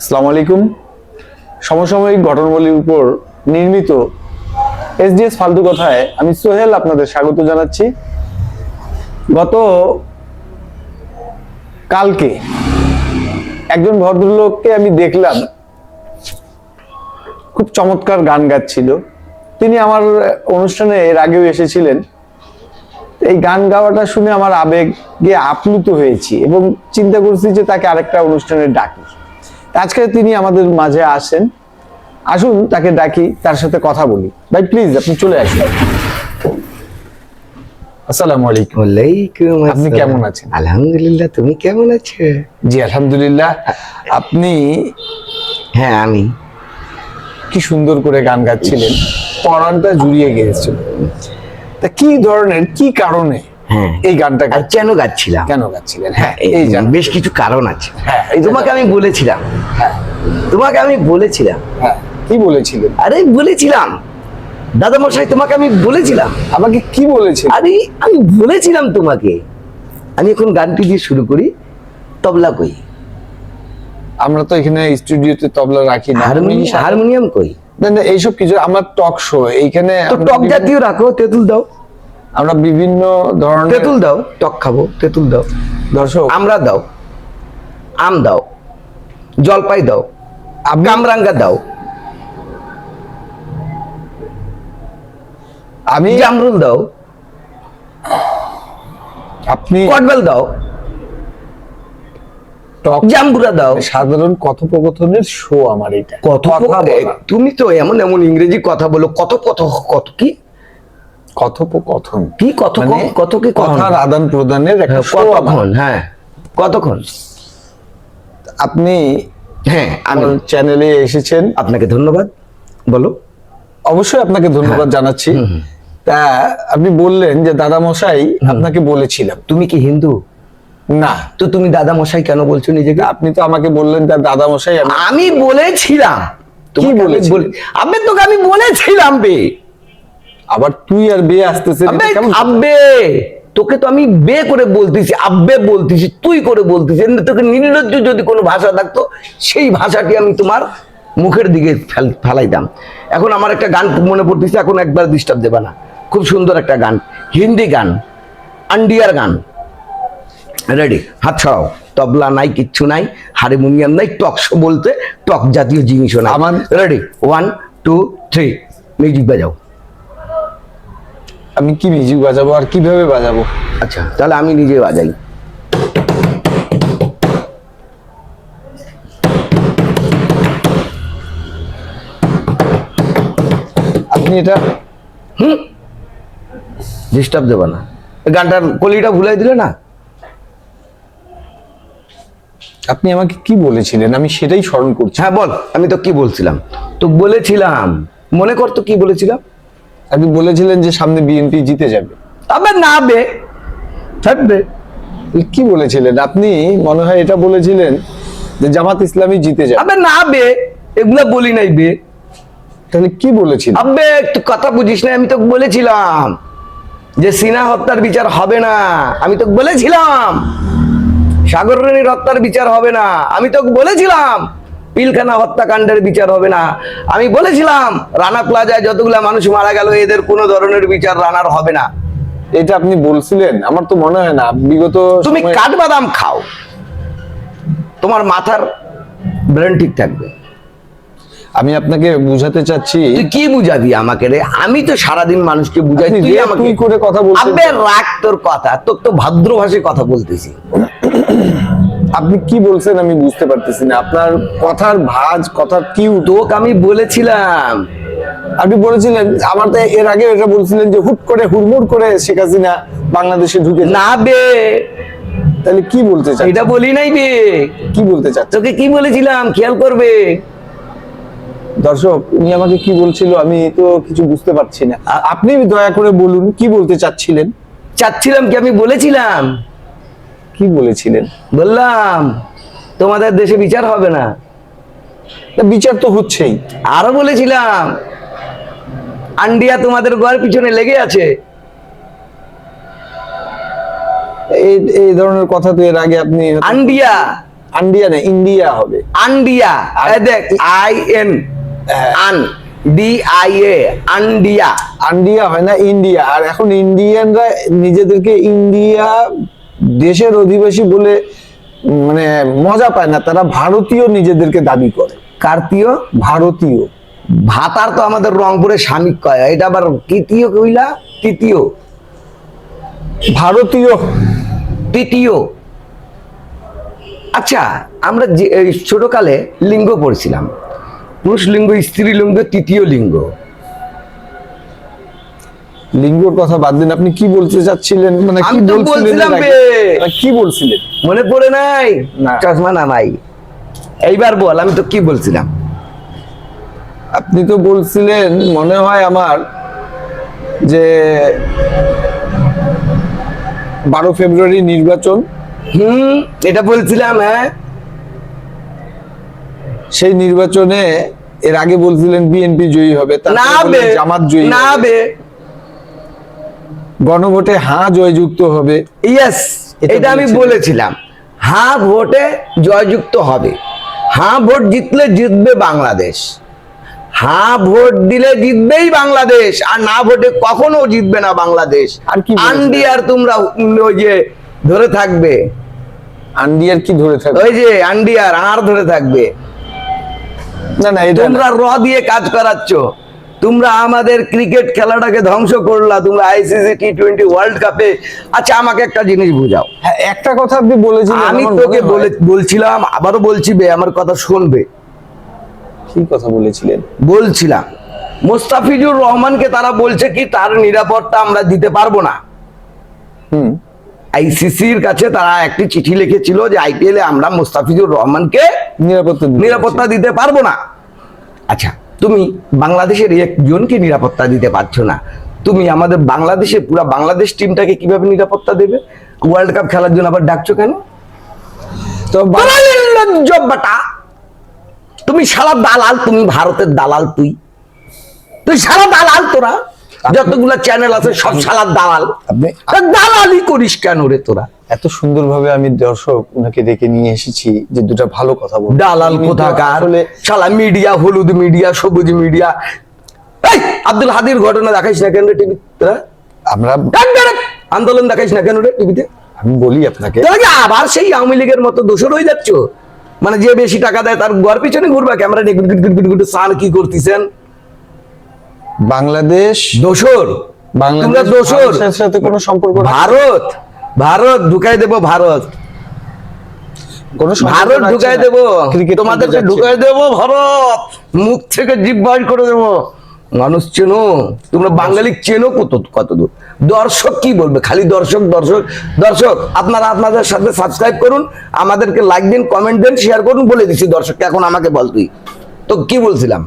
আসসালামু আলাইকুম। সমসাময়িক ঘটনাবলীর উপর নির্মিত এসডিএস ফালতু কথায় আমি সোহেল আপনাদের স্বাগত জানাচ্ছি। গত কালকে একজন ভদ্রলোককে আমি দেখলাম, খুব চমৎকার গান গাচ্ছিল। তিনি আমার অনুষ্ঠানে এর আগেও এসেছিলেন। এই গান গাওয়াটা শুনে আমার আবেগে আপ্লুত হয়েছি এবং চিন্তা করছি যে তাকে আরেকটা অনুষ্ঠানে ডাকি। আজকে তিনি আমাদের মাঝে আসেন, আসুন তাকে ডাকি, তার সাথে কথা বলি। ভাই প্লিজ আপনি চলে আসুন। আসসালামু আলাইকুম। ওয়ালাইকুম আপনি আসসালাম। কেমন আছেন? আলহামদুলিল্লাহ, তুমি কেমন আছো? জি আলহামদুলিল্লাহ। আপনি হ্যাঁ, আমি কি সুন্দর করে গান গাচ্ছিলেন, পরাণটা জুড়িয়ে গিয়েছিল। তা কি ধরনের, কি কারণে হ্যাঁ এই গানটা আর কেন গাচ্ছিলাম? কেন গাচ্ছিলেন? হ্যাঁ, এই জান বেশ কিছু কারণ আছে। হ্যাঁ, এই তোমাকে আমি বলেছিলাম, হ্যাঁ হ্যাঁ, কি বলেছিলেন? আরে বলেছিলাম দাদা মশাই, তোমাকে আমি বলেছিলাম। আমাকে কি বলেছিলেন? আরে আমি বলেছিলাম তোমাকে, আমি এখন গানটি দিয়ে শুরু করি। তবলা কই? আমরা তো এখানে স্টুডিওতে তবলা রাখি না। হারমোনিয়াম কই? না না, এইসব কিছু, আমরা টক শো এইখানে তো টক জাতীয় রাখো, তেঁতুল দাও। আমরা বিভিন্ন ধরনের তেঁতুল দাও, টক খাবো, তেঁতুল দাও। দর্শক, আমরা দাও, আম দাও, জলপাই দাও, কামরাঙ্গা দাও, আমি জামরুল দাও, আপনি কটবেল দাও, টক জাম্বুরা দাও। সাধারণ কথোপকথনের শো আমার এটা। কথা বলা। তুমি তো এমন এমন ইংরেজি কথা বলো, কত কি কথোপকথন কি কত মানে কত কি কথার আদান প্রদানের একটা শো আমার। কতক্ষণ? হ্যাঁ, কতক্ষণ? আপনি হ্যাঁ, আমি চ্যানেলে এসেছেন, আপনাকে ধন্যবাদ। বলো। অবশ্যই আপনাকে ধন্যবাদ জানাচ্ছি। তা আপনি বললেন যে দাদা মশাই আপনাকে বলেছিলাম। তুমি কি হিন্দু? না, তো তুমি দাদা মশাই কেন বলছো নিজেকে? আপনি তো আমাকে বললেন তার দাদা মশাই। আমি বলেছিলাম। কি বলেছিলেন? আবে তোকে আমি বলেছিলাম বে। আবার তুই আর বিয়ে আসতেছে, আবে আব্বে, তোকে তো আমি বে করে বলতেছি, আব্বে বলতেছি, তুই করে বলতেছি। তোকে নির্লজ্জ যদি কোনো ভাষা থাকতো, সেই ভাষাটি আমি তোমার মুখের দিকে ফেলাইতাম। এখন আমার একটা গান মনে পড়তেছে, এখন একবার ডিস্টার্ব দেবা না। খুব সুন্দর একটা গান, হিন্দি গান, আন্ডিয়ার গান। রেডি? হাত ছড়াও। তবলা নাই, কিচ্ছু নাই, হারমোনিয়াম নাই, টক শো বলতে টক জাতীয় জিনিসও না আমার। রেডি? 1 2 3, মিউজিক বাজাও। আমি কি মিউজিক বাজাবো আর কিভাবে বাজাবো? আচ্ছা, তাহলে আমি নিজে বাজাই। আপনি এটা ডিস্টার্ব দেবা না। গানটার কলিটা ভুলাই দিলে না। আপনি আমাকে কি বলেছিলেন আমি সেটাই স্মরণ করছি। হ্যাঁ বল, আমি তো কি বলছিলাম? তো বলেছিলাম, মনে কর তো কি বলেছিলাম। আপনি বলেছিলেন যে সামনে বিএনপি জিতে যাবে। আবে না বে, থাকবে। কি বলেছিলেন আপনি? মনে হয় এটা বলেছিলেন যে জামাত ইসলামী জিতে যাবে। আবে না বে, এগুলা বলি নাই বে। তাহলে কি বলেছিলেন? আবে তুই কথা বুঝিস না। আমি তো বলেছিলাম যে সিনহা হত্যার বিচার হবে না। আমি তো বলেছিলাম সাগর রানীর হত্যার বিচার হবে না। আমি তো বলেছিলাম পিলখানা হত্যাকাণ্ডের বিচার হবে না। আমি বলেছিলাম রানা প্লাজায় যতগুলা মানুষ মারা গেল, এদের কোনো ধরনের বিচার রানার হবে না। এটা আপনি বলছিলেন? আমার তো মনে হয় না। বিগত তুমি কাঠবাদাম খাও, তোমার মাথার ব্রেন ঠিক থাকবে। আমি আপনাকে বুঝাতে চাচ্ছি। তুই কি বুঝাবি আমাকে রে? আমি তো সারাদিন মানুষকে বুঝাই, আপনি তুই রে আমাকে তুই করে কথা বলছেন। আবে রাখ তোর কথা, তোর তো ভদ্র ভাষায় কথা বলতেছি। আপনি কি বলছেন আমি বুঝতে পারতেছি না। আপনার কথার ভাঁজ, কথার কিউ। তোকে আমি বলেছিলাম, আপনি বলেছিলেন, আমার তো এর আগে এটা বলছিলেন যে হুট করে হুড়মুড় করে শেখ হাসিনা বাংলাদেশে ঢুকে না বে, তাহলে কি বলতে চাই? এটা বলি নাই বে। কি বলতে চাচ্ছেন? তোকে কি বলেছিলাম খেয়াল করবে। দর্শক, উনি আমাকে কি বলছিল আমি তো কিছু বুঝতে পারছি না। আপনি দয়া করে বলুন কি বলতে চাচ্ছিলেন। চাচ্ছিলাম কি? আমি বলেছিলাম, কি বলেছিলেন? বললাম তোমাদের দেশে বিচার হবে না। বিচার তো হচ্ছেই। আরো বলেছিলাম আন্ডিয়া তোমাদের গোয়ার পিছনে লেগে আছে। এই ধরনের কথা তো এর আগে আপনি আন্ডিয়া আন্ডিয়া না, ইন্ডিয়া হবে। আন্ডিয়া, এই দেখ IN আন DIA, আন্ডিয়া। আন্ডিয়া হয় না, ইন্ডিয়া। আর এখন ইন্ডিয়ানরা নিজেদেরকে ইন্ডিয়া দেশের অধিবাসী বলে মানে মজা পায় না, তারা ভারতীয় নিজেদেরকে দাবি করে। কার্তীয় ভারতীয়। ভাতার তো আমাদের রংপুরে স্বামী কয়, এটা আবার তৃতীয় কইলা, তৃতীয় ভারতীয় তৃতীয়। আচ্ছা, আমরা যে এই ছোটকালে লিঙ্গ পড়ছিলাম, পুরুষ লিঙ্গ, স্ত্রী লিঙ্গ, তৃতীয় লিঙ্গ। লিঙ্গর কথা বাদ দিন, আপনি কি বলতে চাচ্ছিলেন? মানে কি আমি তো বলছিলেন বলছিলাম এর আগে? কি বলছিলেন? মনে পড়ে নাই? না। চশমা নামাই, এইবার বল আমি তো কি বলছিলাম। আপনি তো বলছিলেন মনে হয় আমার যে 12 ফেব্রুয়ারি নির্বাচন, এটা বলছিলাম। হ্যাঁ, সেই নির্বাচনে এর আগে বলছিলেন বিএনপি জয়ী হবে, তারপরে না বললেন বে, জামাত জয়ী না হবে, বে, গণভোটে হ্যাঁ জয়যুক্ত হবে। ইয়েস, এটা এটা আমি বলেছিলেন। বলেছিলাম। হ্যাঁ ভোটে জয়যুক্ত হবে, হ্যাঁ ভোট জিতলে জিতবে বাংলাদেশ, হ্যাঁ ভোট দিলে জিতবেই বাংলাদেশ, আর না ভোটে কখনো জিতবে না বাংলাদেশ। আর কি বলেছিলেন? আন্ডিয়ার তোমরা ওই যে ধরে থাকবে, আন্ডিয়ার কি ধরে থাকবে? ওই যে আন্ডিয়ার আর ধরে থাকবে। না না, এটা তোমরা র দিয়ে কাজ করাচ্ছ, তোমরা আমাদের ক্রিকেট খেলাটাকে ধ্বংস করলা, তোমরা ICC T20 ওয়ার্ল্ড কাপে। আচ্ছা, আমাকে একটা জিনিস বুঝাও। হ্যাঁ, একটা কথা আপনি বলেছিলেন, আমি আমার তোকে মনে হয়। বলছিলাম, আবারও বলছি বে, আমার কথা শুনবে। কি কথা বলেছিলেন? বলছিলাম মোস্তাফিজুর রহমানকে তারা বলছে কি তার নিরাপত্তা আমরা দিতে পারবো না। ICCর কাছে তারা একটি চিঠি লিখেছিল যে IPL এ আমরা মোস্তাফিজুর রহমানকে নিরাপত্তা দিতে পারবো না। আচ্ছা, তুমি বাংলাদেশের একজনকে নিরাপত্তা দিতে পারছো না, তুমি আমাদের বাংলাদেশের পুরো বাংলাদেশ টিমটাকে কিভাবে নিরাপত্তা দেবে? ওয়ার্ল্ড কাপ খেলার জন্য আবার ডাকছো কেন? তো বাটা, তুমি সারা দালাল, তুমি ভারতের দালাল, তুই সারা দালাল, তোরা যতগুলা চ্যানেল আছে সব সারা দালাল। আপনি দালালি করিস কেন রে তোরা? এত সুন্দরভাবে আমি দর্শক ওনাকে ডেকে নিয়ে এসেছি যে দুটো ভালো কথা বলবো। দালাল কোথাকার, শালা মিডিয়া, হলুদ মিডিয়া, সবুজ মিডিয়া। এই আব্দুল হাদির ঘটনা দেখাইস না কেন রে টিভিতে? আমরা আন্দোলন দেখাইস না কেন রে টিভিতে? আমি বলি আপনাকে, আবার সেই আওয়ামী লীগের মতো দোষর হয়ে যাচ্ছ। মানে যে বেশি টাকা দেয় তার ঘর পিছনে ঘুরবা, ক্যামেরা নিয়ে গুট সান কি করতেছেন? বাংলাদেশ দোষর, তোমরা দোষর। ভারতের সাথে কোনো সম্পর্ক রাখে না। ভারত ঢুকাই দেব, ভারত কোনো সম্পর্ক ভারত রাখছে ঢুকাই না। দেব, ক্রিকেট তোমাদেরকে খেলতে যাচ্ছে। ঢুকাই দেব ভারত, মুখ থেকে জিভ বাইর করে দেব। মানুষ চেনো, তোমরা বাঙালি চেনো কত দূর? দর্শক কি বলবে? খালি দর্শক দর্শক দর্শক। আপনারা আপনাদের সাথে সাবস্ক্রাইব করুন, আমাদেরকে লাইক দিন, কমেন্ট দেন, শেয়ার করুন। বলে দিচ্ছি দর্শককে, এখন আমাকে বল তুই তো কি বলছিলাম।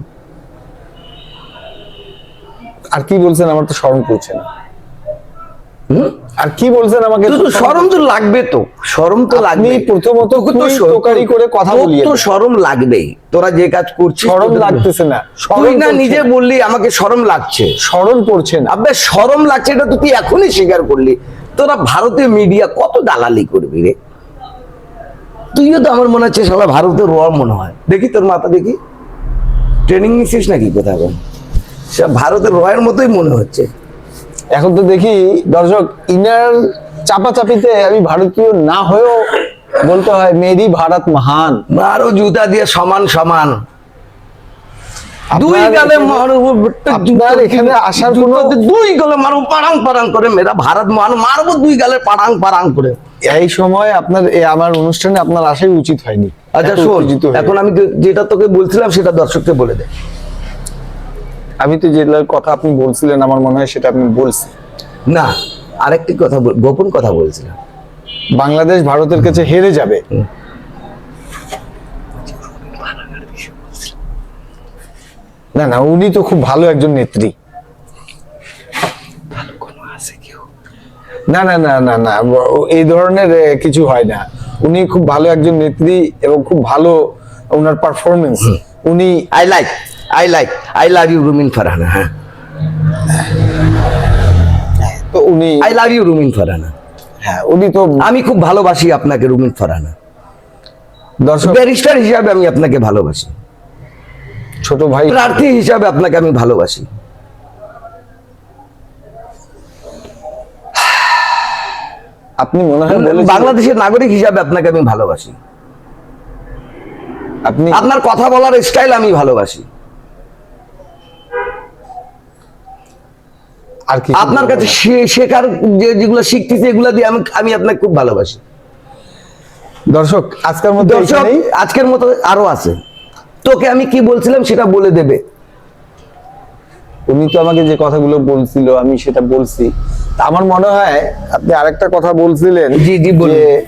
আর কি বলছেন আমার তো স্মরণ করছে না। আর কি বলছেন আমাকে? তো শরম তো লাগবে, তো শরম তো লাগবে। প্রথমত তোকারি করে কথা বলিয়ে তো শরম লাগবেই, তোরা যে কাজ করছিস। শরম লাগতেছে না, তুই না নিজে বললি আমাকে শরম লাগছে। শরম পড়ছে না। আবে শরম লাগছে, এটা তো তুই এখনই স্বীকার করলি। তোরা ভারতীয় মিডিয়া কত দালালি করবি রে? তুইও তো আমার মনে হচ্ছে শালা ভারতের র মনে হয়। দেখি তোর মাথা, দেখি ট্রেনিং নিছিস নাকি কোথাও? সব ভারতের রয়ের মতোই মনে হচ্ছে। এখন তো দেখি দর্শক ইনার চাপাচাপিতে আমি ভারতীয় না হয়েও বলতে হয় মেরি ভারত মহান। আরো জুতা দিয়ে সমান সমান দুই গালে মারো। আপনার এখানে আসার কোনো দুই গালে মারো, পাড়াং পাড়াং করে। মেরা ভারত মহান মারবো দুই গালে পাড়াং পাড়াং করে। এই সময় আপনার আমার অনুষ্ঠানে আপনার আসাই উচিত হয়নি। আচ্ছা এত শোন, উত্তেজিত হয়ে। এখন আমি যেটা তোকে বলছিলাম সেটা দর্শককে বলে দে। আমি তো যেটার কথা আপনি বলছিলেন আমার মনে হয় সেটা আপনি বলছেন না, আরেকটি কথা গোপন কথা বলছিলাম। বাংলাদেশ ভারতের কাছে হেরে যাবে। না না, উনি তো খুব ভালো একজন নেত্রী। না না না না না, এই ধরনের কিছু হয় না। উনি খুব ভালো একজন নেত্রী এবং খুব ভালো ওনার পারফরমেন্স। উনি আই লাভ ইউ রুমিন ফারহানা। হ্যাঁ, তো উনি আই লাভ ইউ রুমিন ফারহানা। হ্যাঁ, উনি তো আমি খুব ভালোবাসি আপনাকে রুমিন ফারহানা। দর্শক, ব্যারিস্টার হিসাবে আমি আপনাকে ভালোবাসি, ছোট ভাই, প্রার্থী হিসাবে আপনাকে আমি ভালোবাসি। আপনি মনে হয় বলেছিলেন- বাংলাদেশের নাগরিক হিসাবে আপনাকে আমি ভালোবাসি। আপনি আপনার কথা বলার স্টাইল আমি ভালোবাসি। আর কি আপনার কাছে শেখার যেগুলো শিখতেছি এগুলা দিয়ে আমি আপনাকে খুব ভালোবাসি। দর্শক, আজকের মধ্যে দর্শক, এখানেই। আজকের মতো আরো আছে। তোকে আমি কি বলছিলাম সেটা বলে দেবে। উনি তো আমাকে যে কথাগুলো বলছিল আমি সেটা বলছি। তা আমার মনে হয় আপনি আরেকটা কথা বলছিলেন, জি, জি, বলুন। যে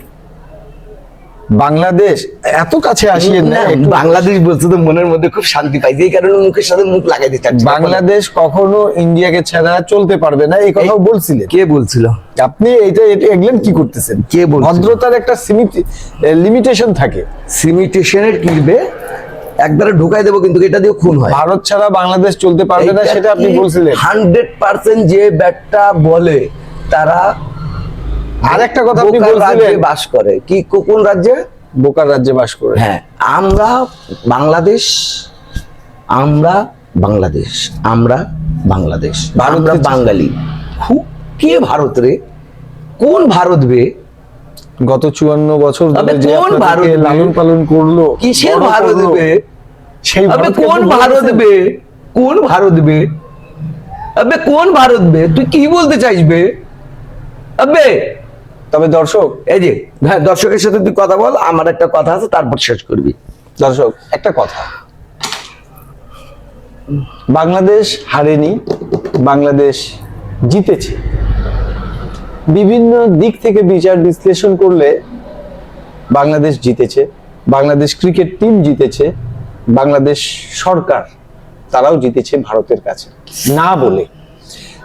বাংলাদেশ এত কাছে আসিয়ে না, বাংলাদেশ বলতে তো মনের মধ্যে খুব শান্তি পাই, এই কারণে মুখের সাথে মুখ লাগাই দিতে চাচ্ছি। বাংলাদেশ কখনো ইন্ডিয়াকে ছাড়া চলতে পারবে না, এই কথাও বলছিলেন। কে বলছিল? আপনি এটা এগলেন কি করতেছেন? কে বলছিল? ভদ্রতার একটা লিমিটেশন থাকে। সিমিটেশনের কিনবে একবারে ঢুকাই দেবো, কিন্তু এটা দিয়ে খুন হয়। ভারত ছাড়া বাংলাদেশ চলতে পারবে না, সেটা আপনি বলছিলেন। 100% যে ব্যাটটা বলে তারা আরেকটা কথা আপনি বোকার বলছিলেন, রাজ্যে বাস করে। কি কোন রাজ্যে? বোকার রাজ্যে বাস করে। হ্যাঁ, আমরা বাংলাদেশ, আমরা বাংলাদেশ, আমরা বাংলাদেশ, আমরা বাঙালি। কে ভারত রে? কোন ভারত বে? গত 54 বছর ধরে যে কোন আপনাদেরকে ভারত বে? লালন পালন করলো, কিসের বড় ভারত করলো, বে? সেই আবে ভারতকে কোন আপনি ভারত বলতেছেন? বে? কোন ভারত বে? আবে কোন ভারত বে? তুই কি বলতে চাইবে? আবে তবে দর্শক, এই যে, হ্যাঁ, দর্শকের সাথে তুই কথা বল, আমার একটা কথা আছে, তারপর শেষ করবি। দর্শক একটা কথা, বাংলাদেশ হারেনি, বাংলাদেশ জিতেছে। বিভিন্ন দিক থেকে বিচার বিশ্লেষণ করলে বাংলাদেশ জিতেছে, বাংলাদেশ ক্রিকেট টিম জিতেছে, বাংলাদেশ সরকার তারাও জিতেছে ভারতের কাছে না বলে।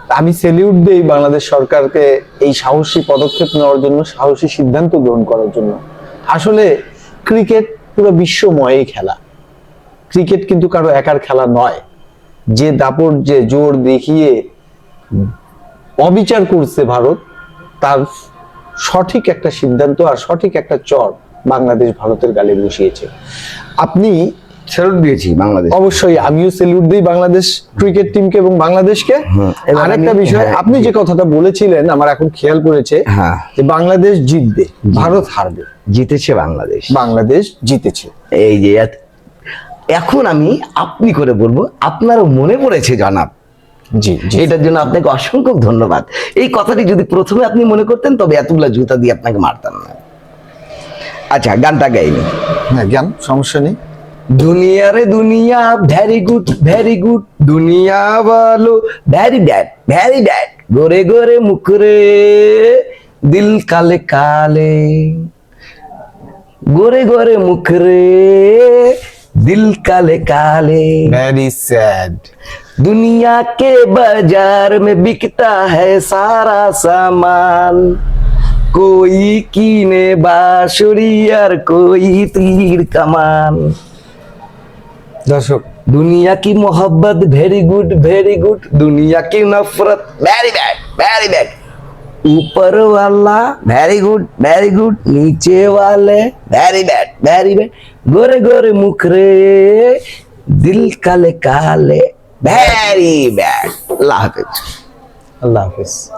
আমি সেলিউট দেই বাংলাদেশ সরকারকে এই সাহসী পদক্ষেপ নেওয়ার জন্য, সাহসী সিদ্ধান্ত গ্রহণ করার জন্য। আসলে ক্রিকেট পুরো বিশ্বময় খেলা, ক্রিকেট কিন্তু কারো একার খেলা নয়। যে দাপট, যে জোর দেখিয়ে অবিচার করছে ভারত, তার সঠিক একটা সিদ্ধান্ত আর সঠিক একটা চর বাংলাদেশ ভারতের গালে বসিয়েছে। আপনি স্যালুট দিয়েছি বাংলাদেশ। অবশ্যই আমিও সেলুট দিই বাংলাদেশ ক্রিকেট টিমকে এবং বাংলাদেশকে। এবার আরেকটা আমি- বিষয়, হ্যাঁ, আপনি যে কথাটা বলেছিলেন আমার এখন খেয়াল করেছে, হ্যাঁ। যে বাংলাদেশ জিতবে, ভারত হারবে। জিতেছে বাংলাদেশ। বাংলাদেশ জিতেছে। এই যে এখন আমি আপনি করে বলবো, আপনারও মনে পড়েছে জনাব। জি জি, এটার জন্য আপনাকে অসংখ্য ধন্যবাদ। এই কথাটি যদি প্রথমে আপনি মনে করতেন তবে এতগুলা জুতা দিয়ে আপনাকে মারতাম না। আচ্ছা, গানটা গাইনি। হ্যাঁ জ্ঞান, সমস্যা নেই। দুনিয়া রে দুনিয়া, ভেরি গুড ভেরি গুড, দুনিয়া বলো ভেরি ব্যাড ভেরি ব্যাড, গোরে গোরে মুখরে দিল কালে কালে, গোরে গোরে মুখরে दिल काले काले। Very sad. दुनिया के बाजार में बिकता है सारा सामान, कोई कीने बांसुरी और कोई तीर कमान। दर्शक, दुनिया की मोहब्बत वेरी गुड, दुनिया की नफरत वेरी बैड। ऊपर वाला वेरी गुड, नीचे वाले वेरी बैड। गोरे गोरे मुखरे दिल काले काले वेरी बैड। अल्लाह हाफिज। अल्लाह हाफिज।